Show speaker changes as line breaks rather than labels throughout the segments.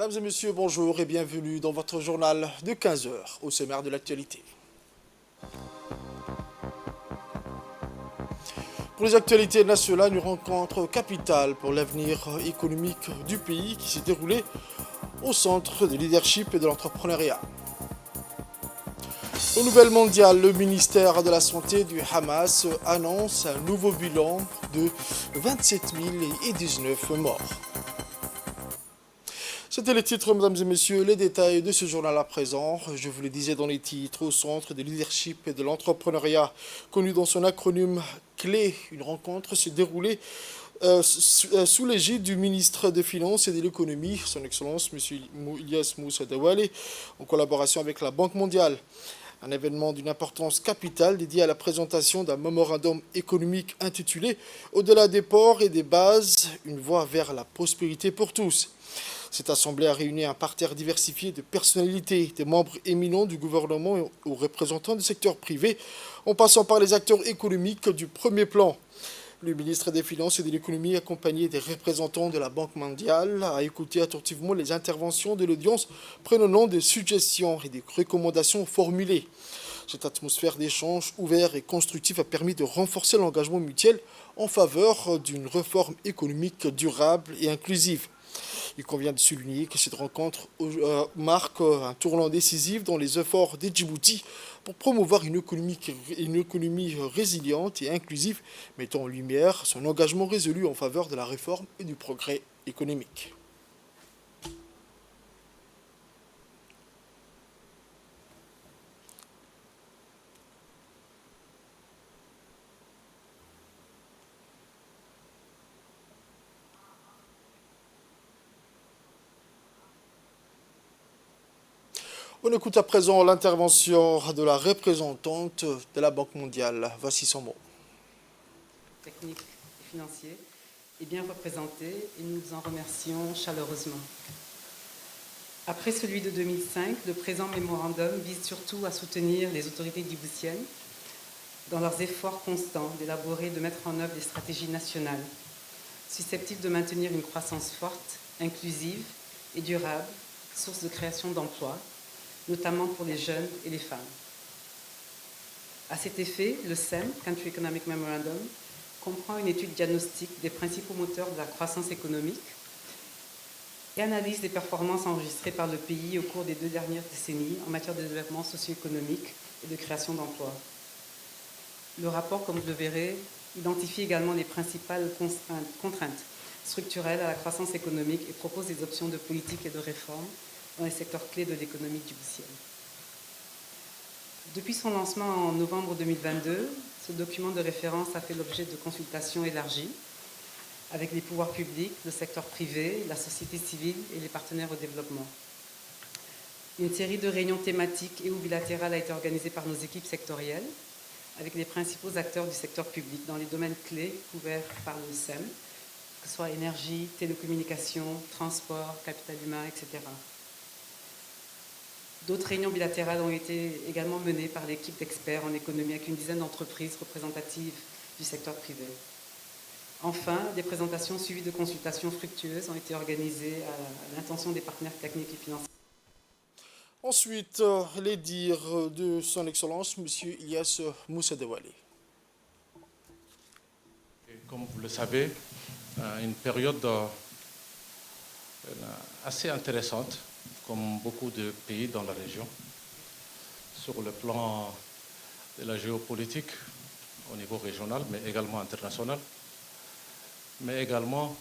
Mesdames et messieurs, bonjour et bienvenue dans votre journal de 15 heures au sommaire de l'actualité. Pour les actualités nationales, une rencontre capitale pour l'avenir économique du pays qui s'est déroulée au centre de leadership et de l'entrepreneuriat. Au Nouvel Mondial, le ministère de la Santé du Hamas annonce un nouveau bilan de 27 019 morts. C'était les titres, mesdames et messieurs, les détails de ce journal à présent. Je vous le disais dans les titres, au centre de leadership et de l'entrepreneuriat, connu dans son acronyme CLÉ. Une rencontre s'est déroulée sous l'égide du ministre des Finances et de l'Économie, son Excellence, M. Ilyas Moussa Dawale, en collaboration avec la Banque mondiale. Un événement d'une importance capitale dédié à la présentation d'un mémorandum économique intitulé « Au-delà des ports et des bases, une voie vers la prospérité pour tous ». Cette assemblée a réuni un parterre diversifié de personnalités, des membres éminents du gouvernement aux représentants du secteur privé, en passant par les acteurs économiques du premier plan. Le ministre des Finances et de l'Économie, accompagné des représentants de la Banque mondiale, a écouté attentivement les interventions de l'audience, prenant des suggestions et des recommandations formulées. Cette atmosphère d'échange ouvert et constructif a permis de renforcer l'engagement mutuel en faveur d'une réforme économique durable et inclusive. Il convient de souligner que cette rencontre marque un tournant décisif dans les efforts de Djibouti pour promouvoir une économie résiliente et inclusive, mettant en lumière son engagement résolu en faveur de la réforme et du progrès économique. On écoute à présent l'intervention de la représentante de la Banque mondiale. Voici son mot.
Technique et financier est bien représenté et nous en remercions chaleureusement. Après celui de 2005, le présent mémorandum vise surtout à soutenir les autorités djiboutiennes dans leurs efforts constants d'élaborer et de mettre en œuvre des stratégies nationales susceptibles de maintenir une croissance forte, inclusive et durable, source de création d'emplois, notamment pour les jeunes et les femmes. À cet effet, le CEM, Country Economic Memorandum, comprend une étude diagnostique des principaux moteurs de la croissance économique et analyse des performances enregistrées par le pays au cours des 2 dernières décennies en matière de développement socio-économique et de création d'emplois. Le rapport, comme vous le verrez, identifie également les principales contraintes structurelles à la croissance économique et propose des options de politique et de réforme dans les secteurs clés de l'économie djiboutienne. Depuis son lancement en novembre 2022, ce document de référence a fait l'objet de consultations élargies avec les pouvoirs publics, le secteur privé, la société civile et les partenaires au développement. Une série de réunions thématiques et ou bilatérales a été organisée par nos équipes sectorielles avec les principaux acteurs du secteur public dans les domaines clés couverts par le CEM, que ce soit énergie, télécommunications, transport, capital humain, etc. D'autres réunions bilatérales ont été également menées par l'équipe d'experts en économie avec une dizaine d'entreprises représentatives du secteur privé. Enfin, des présentations suivies de consultations fructueuses ont été organisées à l'intention des partenaires techniques et financiers.
Ensuite, les dires de son Excellence, M. Ilyas Moussa Dawale.
Comme vous le savez, une période assez intéressante, comme beaucoup de pays dans la région, sur le plan de la géopolitique au niveau régional, mais également international, mais également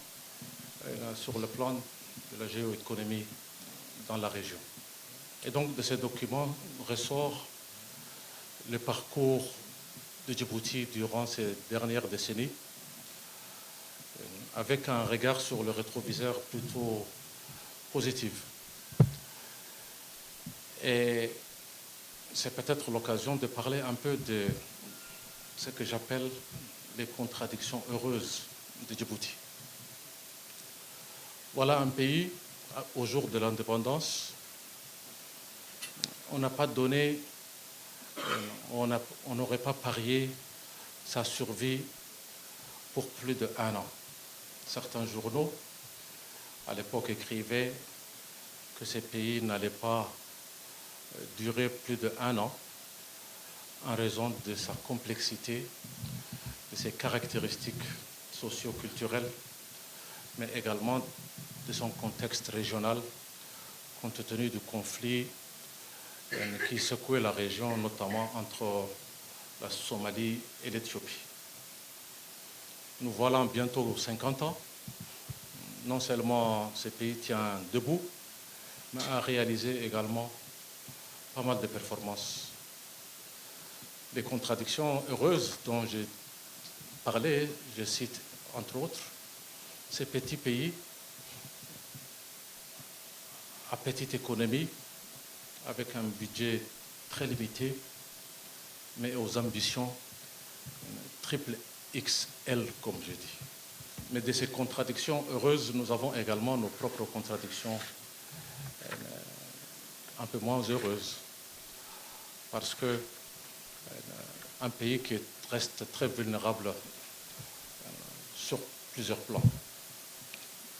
sur le plan de la géoéconomie dans la région. Et donc de ces documents ressort le parcours de Djibouti durant ces dernières décennies, avec un regard sur le rétroviseur plutôt positif. Et c'est peut-être l'occasion de parler un peu de ce que j'appelle les contradictions heureuses de Djibouti. Voilà un pays, au jour de l'indépendance, on n'a pas donné, on n'aurait pas parié sa survie pour plus d'1 an. Certains journaux, à l'époque, écrivaient que ces pays n'allaient pas durer plus d'1 an en raison de sa complexité, de ses caractéristiques socio-culturelles, mais également de son contexte régional, compte tenu du conflit qui secouait la région, notamment entre la Somalie et l'Éthiopie. Nous voilà bientôt 50 ans. Non seulement ce pays tient debout, mais a réalisé également pas mal de performances. Les contradictions heureuses dont j'ai parlé, je cite entre autres, ces petits pays à petite économie, avec un budget très limité, mais aux ambitions triple XL, comme je dis. Mais de ces contradictions heureuses, nous avons également nos propres contradictions un peu moins heureuses. Parce que un pays qui reste très vulnérable sur plusieurs plans.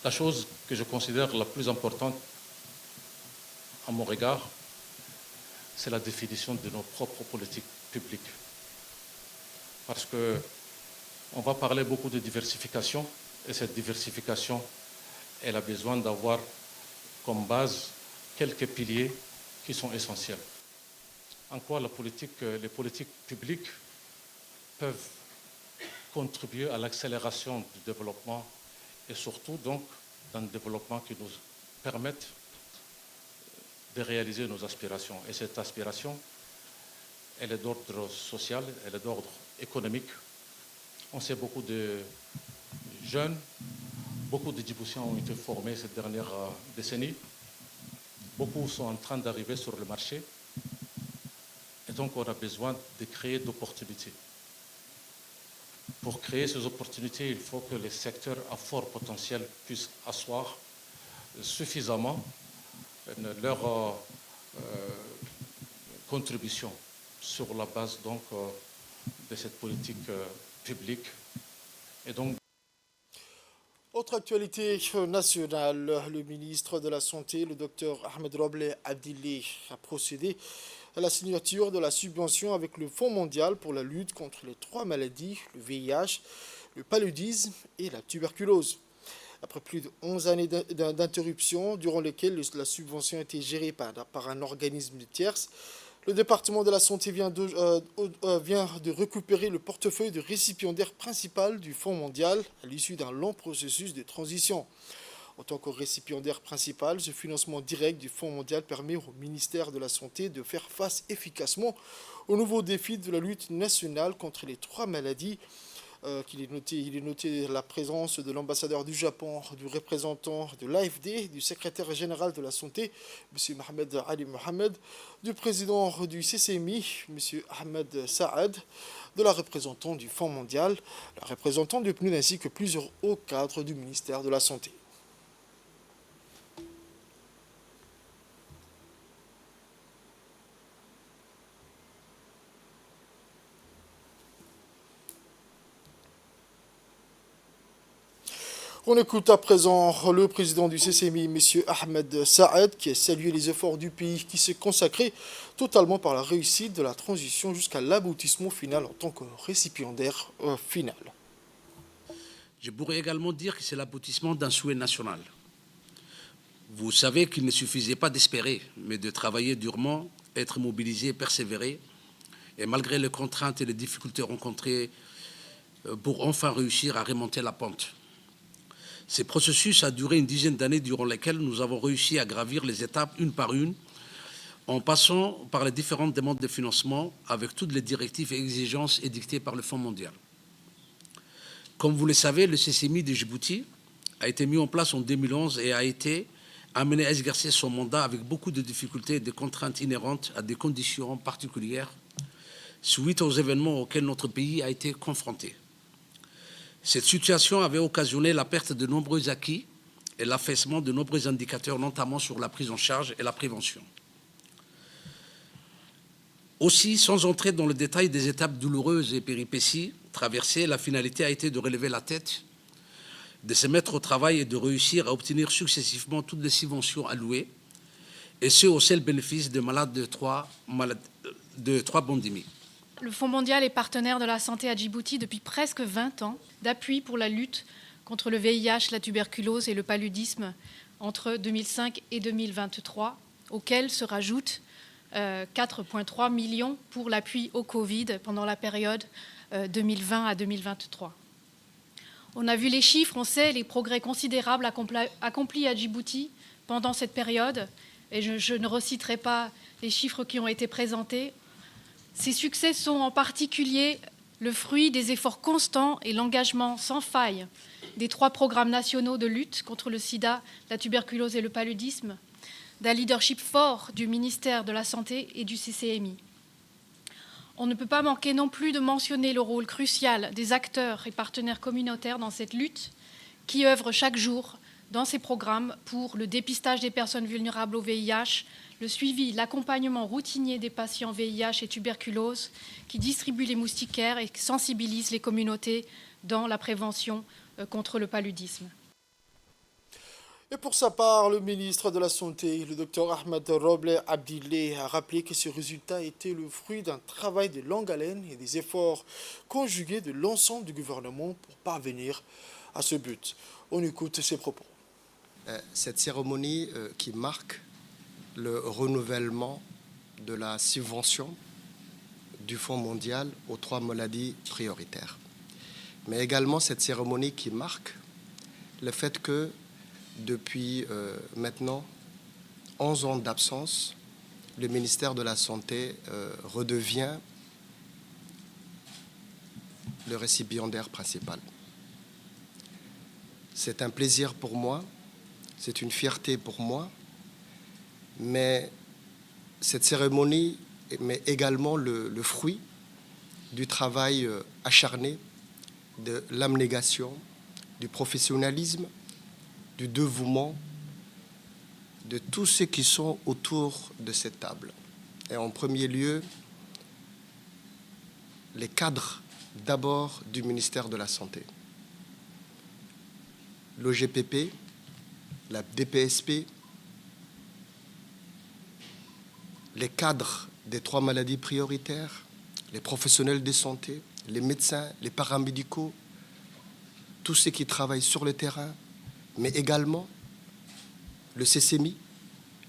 La chose que je considère la plus importante à mon regard, c'est la définition de nos propres politiques publiques. Parce qu'on va parler beaucoup de diversification, et cette diversification, elle a besoin d'avoir comme base quelques piliers qui sont essentiels. En quoi les politiques publiques peuvent contribuer à l'accélération du développement et surtout donc d'un développement qui nous permette de réaliser nos aspirations. Et cette aspiration, elle est d'ordre social, elle est d'ordre économique. On sait beaucoup de jeunes, beaucoup de Djiboutiens ont été formés cette dernière décennie. Beaucoup sont en train d'arriver sur le marché. Et donc, on a besoin de créer d'opportunités. Pour créer ces opportunités, il faut que les secteurs à fort potentiel puissent asseoir suffisamment leur contribution sur la base donc, de cette politique publique. Et donc,
autre actualité nationale, le ministre de la Santé, le docteur Ahmed Roble Abdillah, a procédé à la signature de la subvention avec le Fonds mondial pour la lutte contre les 3 maladies, le VIH, le paludisme et la tuberculose. Après plus de 11 années d'interruption, durant lesquelles la subvention a été gérée par un organisme tierce, le département de la Santé vient de récupérer le portefeuille de récipiendaire principal du Fonds mondial à l'issue d'un long processus de transition. En tant que récipiendaire principal, ce financement direct du Fonds mondial permet au ministère de la Santé de faire face efficacement aux nouveaux défis de la lutte nationale contre les 3 maladies. Il est noté la présence de l'ambassadeur du Japon, du représentant de l'AFD, du secrétaire général de la Santé, M. Mohamed Ali Mohamed, du président du CCMI, M. Ahmed Saad, de la représentante du Fonds mondial, la représentante du PNUD ainsi que plusieurs hauts cadres du ministère de la Santé. On écoute à présent le président du CCMI, M. Ahmed Saad, qui a salué les efforts du pays qui s'est consacré totalement par la réussite de la transition jusqu'à l'aboutissement final en tant que récipiendaire final.
Je pourrais également dire que c'est l'aboutissement d'un souhait national. Vous savez qu'il ne suffisait pas d'espérer, mais de travailler durement, être mobilisé, persévérer, et malgré les contraintes et les difficultés rencontrées, pour enfin réussir à remonter la pente. Ce processus a duré une dizaine d'années durant lesquelles nous avons réussi à gravir les étapes une par une, en passant par les différentes demandes de financement avec toutes les directives et exigences édictées par le Fonds mondial. Comme vous le savez, le CCMI de Djibouti a été mis en place en 2011 et a été amené à exercer son mandat avec beaucoup de difficultés et de contraintes inhérentes à des conditions particulières suite aux événements auxquels notre pays a été confronté. Cette situation avait occasionné la perte de nombreux acquis et l'affaissement de nombreux indicateurs, notamment sur la prise en charge et la prévention. Aussi, sans entrer dans le détail des étapes douloureuses et péripéties traversées, la finalité a été de relever la tête, de se mettre au travail et de réussir à obtenir successivement toutes les subventions allouées et ce au seul bénéfice de malades de trois pandémies.
Le Fonds mondial est partenaire de la santé à Djibouti depuis presque 20 ans, d'appui pour la lutte contre le VIH, la tuberculose et le paludisme entre 2005 et 2023, auxquels se rajoutent 4,3 millions pour l'appui au Covid pendant la période 2020 à 2023. On a vu les chiffres, on sait les progrès considérables accomplis à Djibouti pendant cette période, et je ne reciterai pas les chiffres qui ont été présentés. Ces succès sont en particulier le fruit des efforts constants et l'engagement sans faille des 3 programmes nationaux de lutte contre le sida, la tuberculose et le paludisme, d'un leadership fort du ministère de la Santé et du CCMI. On ne peut pas manquer non plus de mentionner le rôle crucial des acteurs et partenaires communautaires dans cette lutte, qui œuvrent chaque jour dans ces programmes pour le dépistage des personnes vulnérables au VIH, le suivi, l'accompagnement routinier des patients VIH et tuberculose, qui distribuent les moustiquaires et sensibilisent les communautés dans la prévention contre le paludisme.
Et pour sa part, le ministre de la Santé, le Dr Ahmed Roble Abdilé, a rappelé que ce résultat était le fruit d'un travail de longue haleine et des efforts conjugués de l'ensemble du gouvernement pour parvenir à ce but. On écoute ses propos.
Cette cérémonie qui marque le renouvellement de la subvention du Fonds mondial aux 3 maladies prioritaires. Mais également cette cérémonie qui marque le fait que depuis maintenant 11 ans d'absence, le ministère de la Santé redevient le récipiendaire principal. C'est un plaisir pour moi, c'est une fierté pour moi, mais cette cérémonie est également le fruit du travail acharné, de l'abnégation, du professionnalisme, du dévouement de tous ceux qui sont autour de cette table. Et en premier lieu, les cadres d'abord du ministère de la Santé. L'OGPP, la DPSP, les cadres des 3 maladies prioritaires, les professionnels de santé, les médecins, les paramédicaux, tous ceux qui travaillent sur le terrain, mais également le CCMI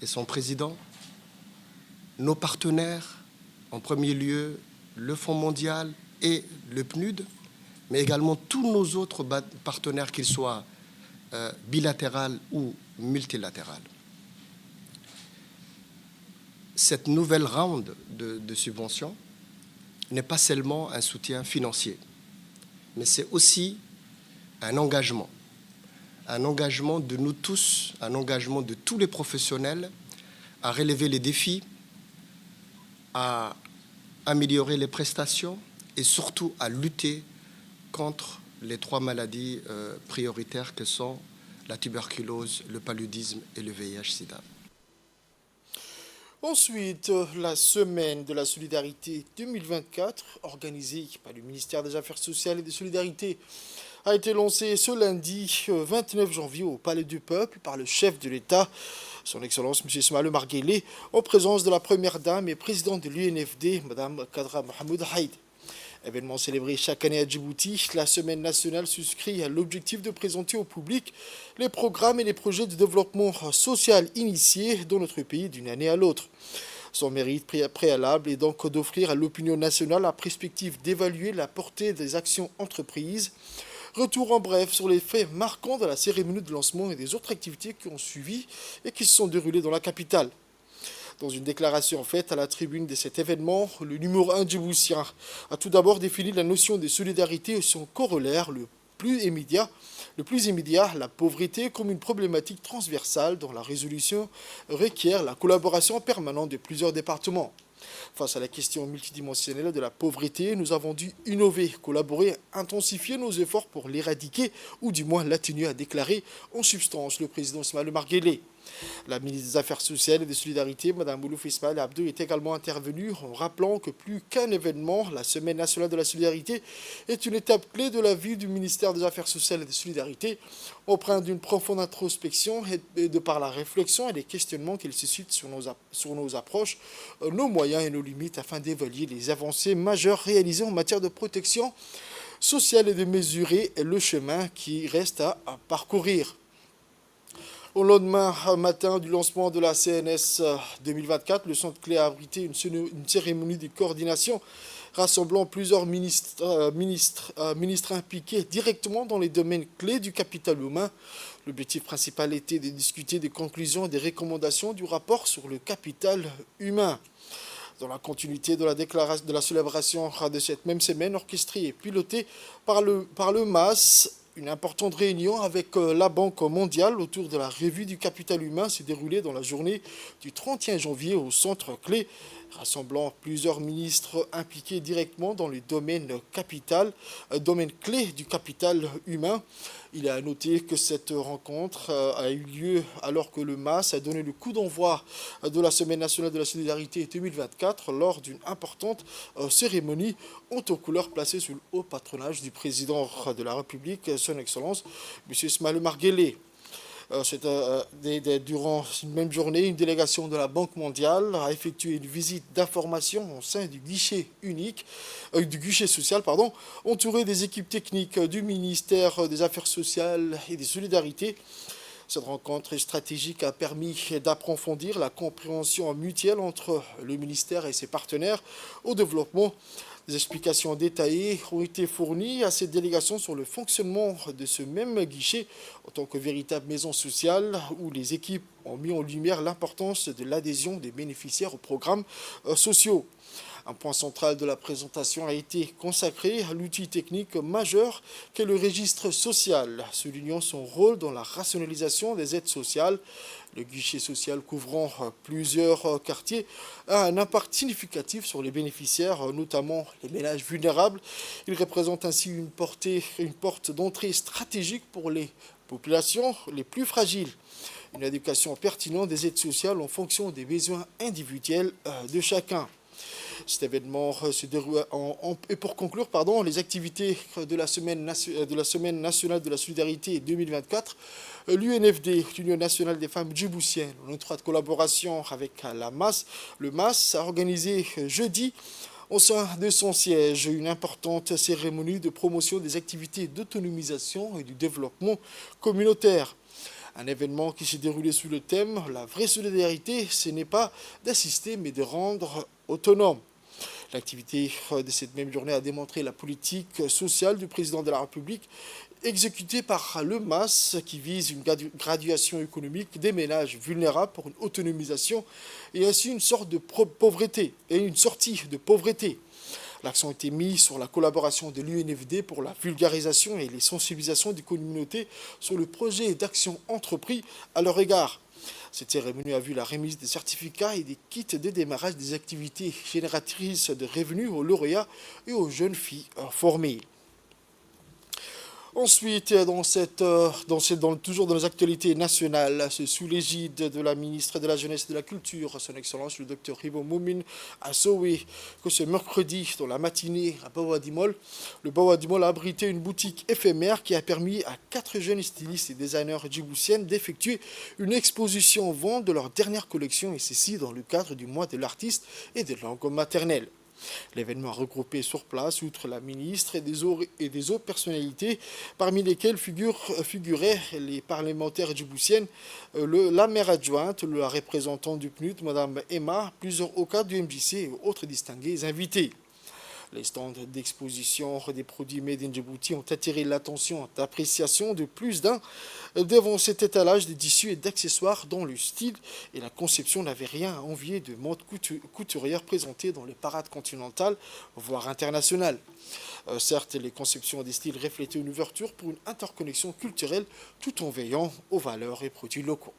et son président, nos partenaires, en premier lieu le Fonds mondial et le PNUD, mais également tous nos autres partenaires, qu'ils soient bilatéraux ou multilatéraux. Cette nouvelle round de subventions n'est pas seulement un soutien financier, mais c'est aussi un engagement de nous tous, un engagement de tous les professionnels à relever les défis, à améliorer les prestations et surtout à lutter contre les 3 maladies prioritaires que sont la tuberculose, le paludisme et le VIH-Sida.
Ensuite, la semaine de la solidarité 2024, organisée par le ministère des Affaires sociales et des Solidarités, a été lancée ce lundi 29 janvier au Palais du Peuple par le chef de l'État, son Excellence M. Ismaël Omar Guelleh, en présence de la Première Dame et présidente de l'UNFD, Mme Kadra Mohamed Haïd. Événement célébré chaque année à Djibouti, la Semaine nationale souscrit à l'objectif de présenter au public les programmes et les projets de développement social initiés dans notre pays d'une année à l'autre. Son mérite préalable est donc d'offrir à l'opinion nationale la perspective d'évaluer la portée des actions entreprises. Retour en bref sur les faits marquants de la cérémonie de lancement et des autres activités qui ont suivi et qui se sont déroulées dans la capitale. Dans une déclaration faite à la tribune de cet événement, le numéro 1 djiboutien a tout d'abord défini la notion de solidarité et son corollaire le plus immédiat, la pauvreté, comme une problématique transversale dont la résolution requiert la collaboration permanente de plusieurs départements. Face à la question multidimensionnelle de la pauvreté, nous avons dû innover, collaborer, intensifier nos efforts pour l'éradiquer ou du moins l'atténuer, a déclaré en substance le président Ismaël Omar Guelleh. La ministre des Affaires sociales et des Solidarités, Mme Moulouf Ismaël Abdou, est également intervenue en rappelant que plus qu'un événement, la Semaine nationale de la solidarité est une étape clé de la vie du ministère des Affaires sociales et des Solidarités, empreinte d'une profonde introspection et de par la réflexion et les questionnements qu'elle suscite sur nos approches, nos moyens et nos limites afin d'évaluer les avancées majeures réalisées en matière de protection sociale et de mesurer le chemin qui reste à parcourir. Au lendemain matin du lancement de la CNS 2024, le Centre Clé a abrité une cérémonie de coordination rassemblant plusieurs ministres impliqués directement dans les domaines clés du capital humain. L'objectif principal était de discuter des conclusions et des recommandations du rapport sur le capital humain. Dans la continuité de la célébration de cette même semaine, orchestrée et pilotée par le MAS, une importante réunion avec la Banque mondiale autour de la revue du capital humain s'est déroulée dans la journée du 31 janvier au Centre Clé, rassemblant plusieurs ministres impliqués directement dans les domaines clés du capital humain. Il est à noter que cette rencontre a eu lieu alors que le MAS a donné le coup d'envoi de la Semaine nationale de la solidarité 2024 lors d'une importante cérémonie haute aux couleurs placée sous le haut patronage du président de la République, son Excellence, M. Ismaël Omar Guelleh. Durant une même journée, une délégation de la Banque mondiale a effectué une visite d'information au sein du guichet social, entouré des équipes techniques du ministère des Affaires sociales et des Solidarités. Cette rencontre stratégique a permis d'approfondir la compréhension mutuelle entre le ministère et ses partenaires au développement. Des explications détaillées ont été fournies à cette délégation sur le fonctionnement de ce même guichet en tant que véritable maison sociale où les équipes ont mis en lumière l'importance de l'adhésion des bénéficiaires aux programmes sociaux. Un point central de la présentation a été consacré à l'outil technique majeur qu'est le registre social, soulignant son rôle dans la rationalisation des aides sociales. Le guichet social couvrant plusieurs quartiers a un impact significatif sur les bénéficiaires, notamment les ménages vulnérables. Il représente ainsi une porte d'entrée stratégique pour les populations les plus fragiles. Une éducation pertinente des aides sociales en fonction des besoins individuels de chacun. Cet événement se déroule et pour conclure, les activités de la Semaine nationale de la solidarité 2024, l'UNFD, l'Union nationale des femmes djiboutiennes, en étroite collaboration avec le MAS, a organisé jeudi au sein de son siège une importante cérémonie de promotion des activités d'autonomisation et du développement communautaire. Un événement qui s'est déroulé sous le thème « La vraie solidarité, ce n'est pas d'assister mais de rendre autonome ». L'activité de cette même journée a démontré la politique sociale du président de la République exécutée par le MAS qui vise une graduation économique des ménages vulnérables pour une autonomisation et ainsi une sorte de pauvreté et une sortie de pauvreté. L'accent a été mis sur la collaboration de l'UNFD pour la vulgarisation et les sensibilisations des communautés sur le projet d'action entrepris à leur égard. Cette cérémonie a vu la remise des certificats et des kits de démarrage des activités génératrices de revenus aux lauréats et aux jeunes filles formées. Ensuite, toujours dans les actualités nationales, c'est sous l'égide de la ministre de la Jeunesse et de la Culture, son Excellence le Dr Hibo Moumine, à Sowe, que ce mercredi, dans la matinée à Bawadimol, le Bawadimol a abrité une boutique éphémère qui a permis à 4 jeunes stylistes et designers djiboutiennes d'effectuer une exposition en vente de leur dernière collection, et ceci dans le cadre du mois de l'artiste et des langues maternelles. L'événement a regroupé sur place, outre la ministre et des autres personnalités, parmi lesquelles figuraient les parlementaires djiboutiennes, la maire adjointe, la représentante du PNUD, Mme Emma, plusieurs OCA du MJC et autres distingués invités. Les stands d'exposition des produits Made in Djibouti ont attiré l'attention d'appréciation de plus d'un devant cet étalage de tissus et d'accessoires dont le style et la conception n'avaient rien à envier de modes couturières présentées dans les parades continentales, voire internationales. Certes, les conceptions des styles reflétaient une ouverture pour une interconnexion culturelle tout en veillant aux valeurs et produits locaux.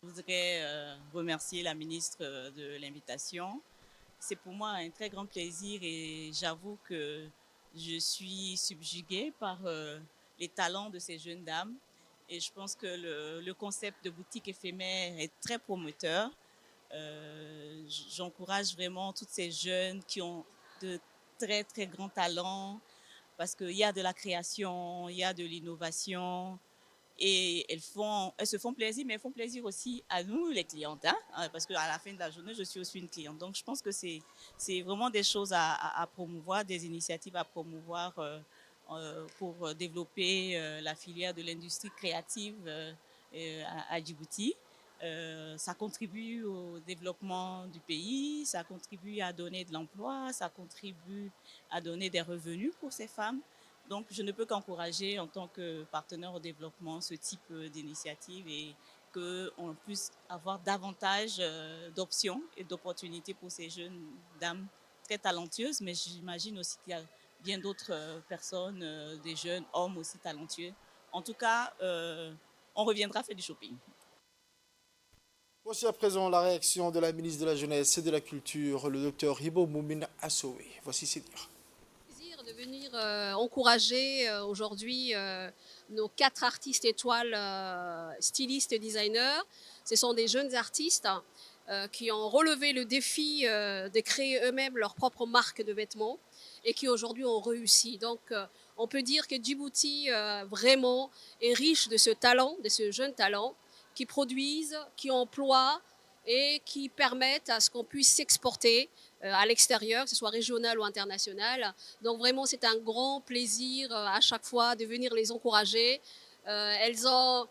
Je voudrais remercier la ministre de l'invitation. C'est pour moi un très grand plaisir et j'avoue que je suis subjuguée par les talents de ces jeunes dames. Et je pense que le concept de boutique éphémère est très prometteur. J'encourage vraiment toutes ces jeunes qui ont de très très grands talents parce qu'il y a de la création, il y a de l'innovation et elles se font plaisir, mais elles font plaisir aussi à nous, les clientes, hein, parce qu'à la fin de la journée, je suis aussi une cliente. Donc, je pense que c'est vraiment des choses à promouvoir, des initiatives à promouvoir pour développer la filière de l'industrie créative à Djibouti. Ça contribue au développement du pays, ça contribue à donner de l'emploi, ça contribue à donner des revenus pour ces femmes. Donc, je ne peux qu'encourager en tant que partenaire au développement ce type d'initiative et qu'on puisse avoir davantage d'options et d'opportunités pour ces jeunes dames très talentueuses, mais j'imagine aussi qu'il y a bien d'autres personnes, des jeunes hommes aussi talentueux. En tout cas, on reviendra faire du shopping.
Voici à présent la réaction de la ministre de la Jeunesse et de la Culture, le docteur Hibo Moumine Assoué. Voici ses dires.
Plaisir de venir encourager aujourd'hui nos 4 artistes étoiles, stylistes et designers. Ce sont des jeunes artistes qui ont relevé le défi de créer eux-mêmes leur propre marque de vêtements et qui aujourd'hui ont réussi. Donc on peut dire que Djibouti vraiment est riche de ce talent, de ce jeune talent, qui produisent, qui emploient et qui permettent à ce qu'on puisse s'exporter à l'extérieur, que ce soit régional ou international. Donc vraiment, c'est un grand plaisir à chaque fois de venir les encourager. Elles sont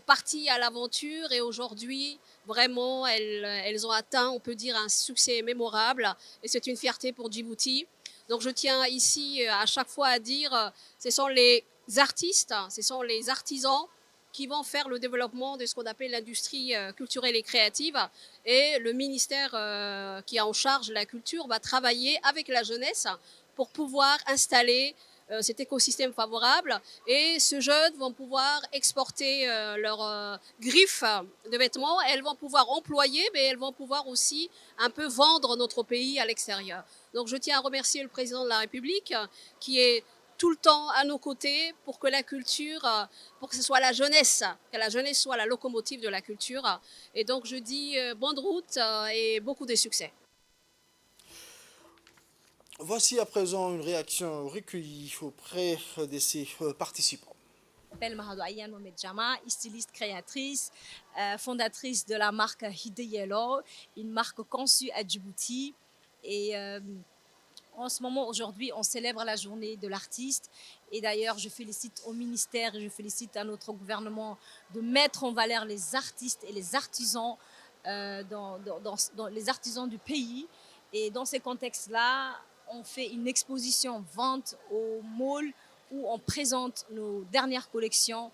parties à l'aventure et aujourd'hui, vraiment, elles ont atteint, on peut dire, un succès mémorable et c'est une fierté pour Djibouti. Donc je tiens ici à chaque fois à dire, ce sont les artistes, ce sont les artisans qui vont faire le développement de ce qu'on appelle l'industrie culturelle et créative. Et le ministère qui est en charge de la culture va travailler avec la jeunesse pour pouvoir installer cet écosystème favorable. Et ces jeunes vont pouvoir exporter leurs griffes de vêtements. Elles vont pouvoir employer, mais elles vont pouvoir aussi un peu vendre notre pays à l'extérieur. Donc je tiens à remercier le président de la République qui est tout le temps à nos côtés pour que la culture, pour que ce soit la jeunesse, que la jeunesse soit la locomotive de la culture. Et donc je dis bonne route et beaucoup de succès.
Voici à présent une réaction recueillie auprès de ces participants.
Je m'appelle Mahado Ayane Mohamed Jama, styliste créatrice, fondatrice de la marque Hide Yellow, une marque conçue à Djibouti. Et en ce moment, aujourd'hui, on célèbre la journée de l'artiste. Et d'ailleurs, je félicite au ministère et je félicite à notre gouvernement de mettre en valeur les artistes et les artisans, dans les artisans du pays. Et dans ces contextes-là, on fait une exposition vente au mall où on présente nos dernières collections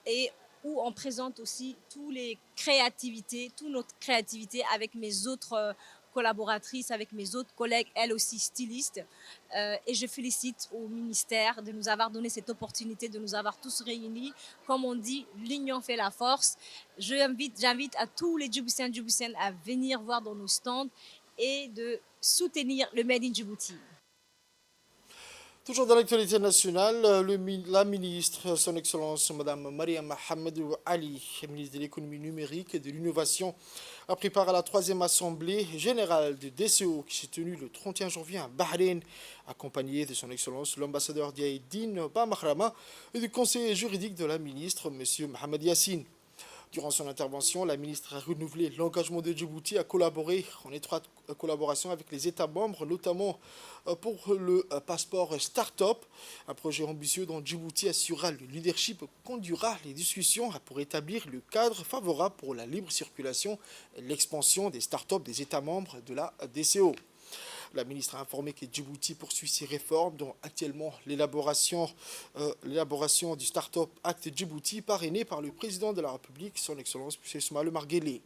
et où on présente aussi toutes notre créativité avec mes autres collaboratrices, avec mes autres collègues, elles aussi stylistes. Et je félicite au ministère de nous avoir donné cette opportunité, de nous avoir tous réunis. Comme on dit, l'union fait la force. J'invite à tous les Djiboutiens à venir voir dans nos stands et de soutenir le Made in Djibouti.
Toujours dans l'actualité nationale, la ministre, son Excellence Mme Mariam Hamadou Ali, ministre de l'économie numérique et de l'innovation, a pris part à la 3e assemblée générale du DCO qui s'est tenue le 31 janvier à Bahreïn, accompagnée de son Excellence l'ambassadeur d'Aïdine Bamahrama et du conseiller juridique de la ministre, M. Mohamed Yassine. Durant son intervention, la ministre a renouvelé l'engagement de Djibouti à collaborer en étroite collaboration avec les États membres, notamment pour le passeport Start-up, un projet ambitieux dont Djibouti assurera le leadership, conduira les discussions pour établir le cadre favorable pour la libre circulation et l'expansion des start-up des États membres de la DCO. La ministre a informé que Djibouti poursuit ses réformes, dont actuellement l'élaboration du Start-up Act Djibouti, parrainé par le président de la République, son Excellence M. Soumaïla Marguerite.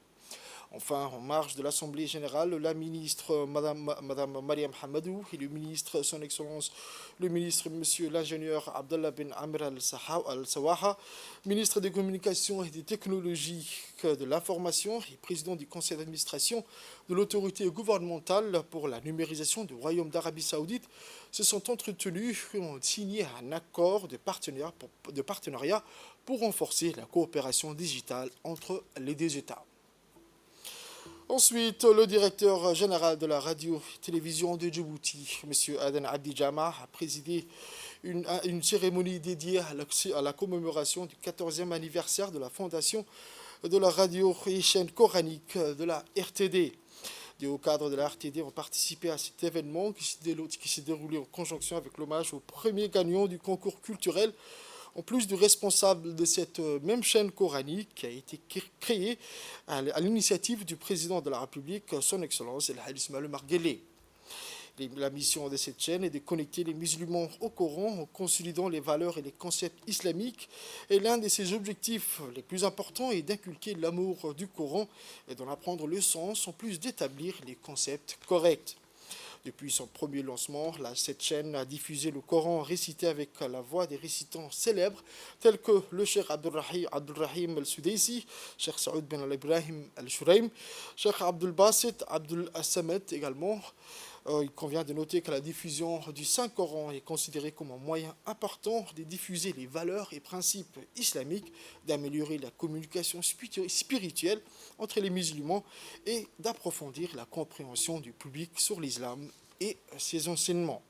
Enfin, en marge de l'Assemblée générale, la ministre Madame Mariam Hamadou et le ministre, son Excellence, le ministre Monsieur l'ingénieur Abdallah bin Amr al-Sawaha, ministre des Communications et des Technologies de l'Information et président du conseil d'administration de l'autorité gouvernementale pour la numérisation du Royaume d'Arabie Saoudite, se sont entretenus et ont signé un accord de partenariat pour renforcer la coopération digitale entre les deux États. Ensuite, le directeur général de la radio-télévision de Djibouti, M. Aden Abdi Jama, a présidé une cérémonie dédiée à la commémoration du 14e anniversaire de la fondation de la radio et chaîne coranique de la RTD. Des hauts cadres de la RTD ont participé à cet événement qui s'est déroulé en conjonction avec l'hommage au premier gagnant du concours culturel, en plus du responsable de cette même chaîne coranique qui a été créée à l'initiative du président de la République, son Excellence El Hadj Ismaïl Omar Guelleh. La mission de cette chaîne est de connecter les musulmans au Coran en consolidant les valeurs et les concepts islamiques. Et l'un de ses objectifs les plus importants est d'inculquer l'amour du Coran et d'en apprendre le sens, en plus d'établir les concepts corrects. Depuis son premier lancement, cette chaîne a diffusé le Coran récité avec la voix des récitants célèbres tels que le Cheikh Abdulrahim al-Sudaisi, Cheikh Saoud bin al-Ibrahim al-Shuraim, Cheikh Abdul Basit Abdul As-Samet également. Il convient de noter que la diffusion du Saint-Coran est considérée comme un moyen important de diffuser les valeurs et principes islamiques, d'améliorer la communication spirituelle entre les musulmans et d'approfondir la compréhension du public sur l'islam et ses enseignements.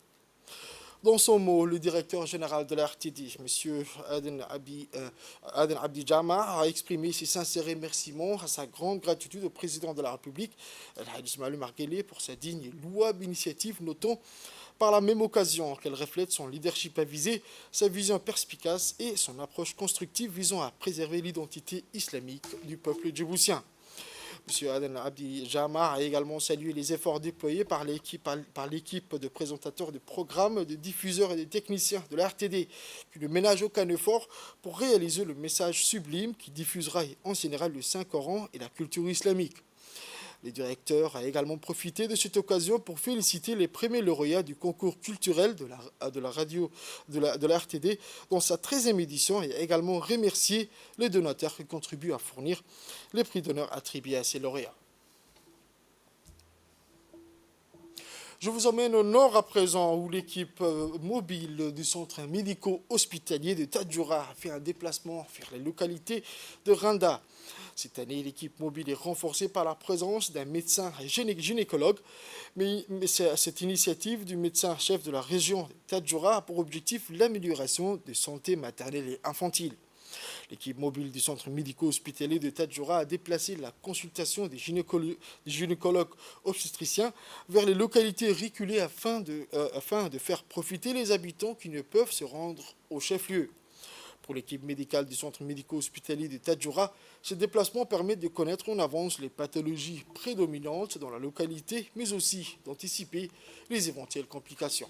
Dans son mot, le directeur général de la RTD, M. Aden Abdi Jama, a exprimé ses sincères remerciements à sa grande gratitude au président de la République, El Hadj Ismaïl Omar Guelleh, pour sa digne et louable initiative, notant par la même occasion qu'elle reflète son leadership avisé, sa vision perspicace et son approche constructive visant à préserver l'identité islamique du peuple djiboutien. M. Aden Abdi Jama a également salué les efforts déployés par l'équipe de présentateurs de programmes, de diffuseurs et de techniciens de la RTD, qui ne ménage aucun effort pour réaliser le message sublime qui diffusera et enseignera le Saint-Coran et la culture islamique. Le directeur a également profité de cette occasion pour féliciter les premiers lauréats du concours culturel de la radio de la RTD dans sa 13e édition et a également remercié les donateurs qui contribuent à fournir les prix d'honneur attribués à ces lauréats. Je vous emmène au nord à présent où l'équipe mobile du centre médico-hospitalier de Tadjoura a fait un déplacement vers les localités de Randa. Cette année, l'équipe mobile est renforcée par la présence d'un médecin gynécologue. Mais cette initiative du médecin-chef de la région de Tadjoura a pour objectif l'amélioration de santé maternelle et infantile. L'équipe mobile du centre médico-hospitalier de Tadjoura a déplacé la consultation des gynécologues obstétriciens vers les localités reculées afin de faire profiter les habitants qui ne peuvent se rendre au chef-lieu. Pour l'équipe médicale du centre médico-hospitalier de Tadjoura, ce déplacement permet de connaître en avance les pathologies prédominantes dans la localité, mais aussi d'anticiper les éventuelles complications.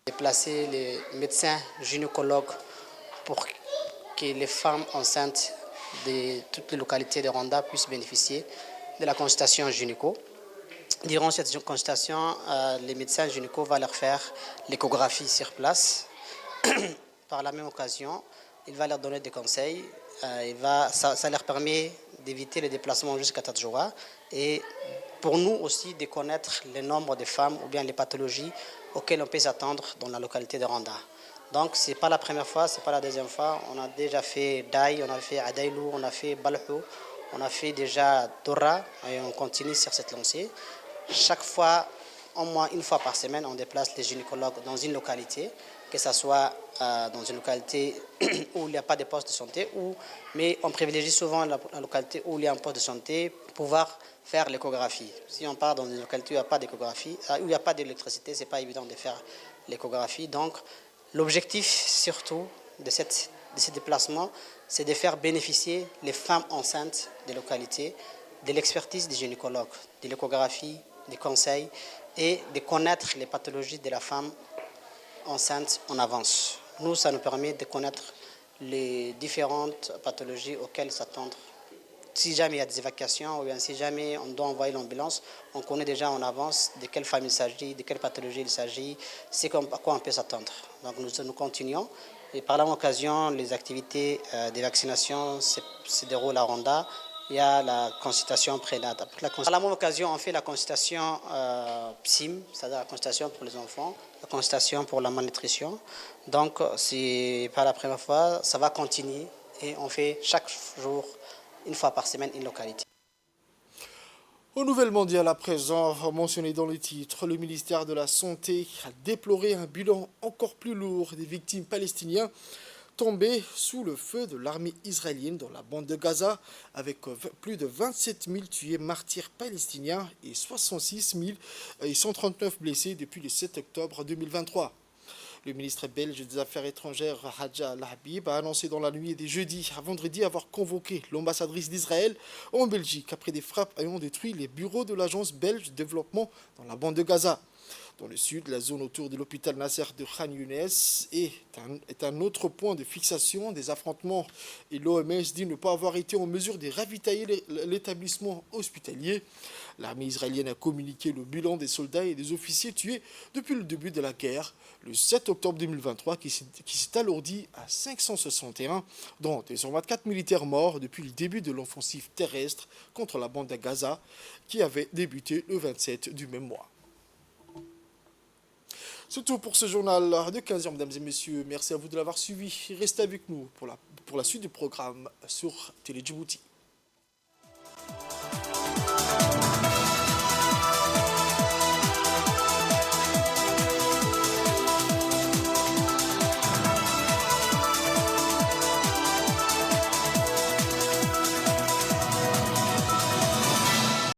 Déplacer les médecins gynécologues pour que les femmes enceintes de toutes les localités de Randa puissent bénéficier de la consultation gynéco. Durant cette consultation, les médecins gynéco vont leur faire l'échographie sur place. Par la même occasion, il va leur donner des conseils. Ça leur permet d'éviter les déplacements jusqu'à Tadjoura et pour nous aussi de connaître le nombre de femmes ou bien les pathologies auxquelles on peut s'attendre dans la localité de Randa. Donc ce n'est pas la première fois, ce n'est pas la deuxième fois. On a déjà fait Daï, on a fait Adaïlou, on a fait Balhou, on a fait déjà Dora et on continue sur cette lancée. Chaque fois, au moins une fois par semaine, on déplace les gynécologues dans une localité, que ce soit dans une localité où il n'y a pas de poste de santé, mais on privilégie souvent la localité où il y a un poste de santé pour pouvoir faire l'échographie. Si on part dans une localité où il n'y a pas d'échographie, où il n'y a pas d'électricité, ce n'est pas évident de faire l'échographie. Donc, L'objectif surtout de ces déplacements, c'est de faire bénéficier les femmes enceintes des localités de l'expertise des gynécologues, de l'échographie, des conseils et de connaître les pathologies de la femme enceinte en avance. Nous, ça nous permet de connaître les différentes pathologies auxquelles s'attendre. Si jamais il y a des évacuations ou bien si jamais on doit envoyer l'ambulance, on connaît déjà en avance de quelle femme il s'agit, de quelle pathologie il s'agit, c'est à quoi on peut s'attendre. Donc nous continuons. Et par la même occasion, les activités de vaccination se déroulent à Ronda. Il y a la consultation prénatale. Par la même occasion, on fait la consultation PSIM, c'est-à-dire la consultation pour les enfants, la consultation pour la malnutrition. Donc, c'est pas la première fois, ça va continuer et on fait chaque jour, une fois par semaine, une localité.
Aux nouvelles mondiales à présent, mentionné dans le titre, le ministère de la Santé a déploré un bilan encore plus lourd des victimes palestiniennes tombées sous le feu de l'armée israélienne dans la bande de Gaza, avec plus de 27 000 tués martyrs palestiniens et 66 139 blessés depuis le 7 octobre 2023. Le ministre belge des Affaires étrangères, Hadja Al-Habib, a annoncé dans la nuit de jeudi à vendredi avoir convoqué l'ambassadrice d'Israël en Belgique après des frappes ayant détruit les bureaux de l'agence belge de développement dans la bande de Gaza. Dans le sud, la zone autour de l'hôpital Nasser de Khan Younes est un autre point de fixation des affrontements et l'OMS dit ne pas avoir été en mesure de ravitailler l'établissement hospitalier. L'armée israélienne a communiqué le bilan des soldats et des officiers tués depuis le début de la guerre, le 7 octobre 2023, qui s'est alourdi à 561, dont 224 militaires morts depuis le début de l'offensive terrestre contre la bande de Gaza, qui avait débuté le 27 du même mois. C'est tout pour ce journal de 15h, mesdames et messieurs. Merci à vous de l'avoir suivi. Restez avec nous pour la suite du programme sur Télé Djibouti.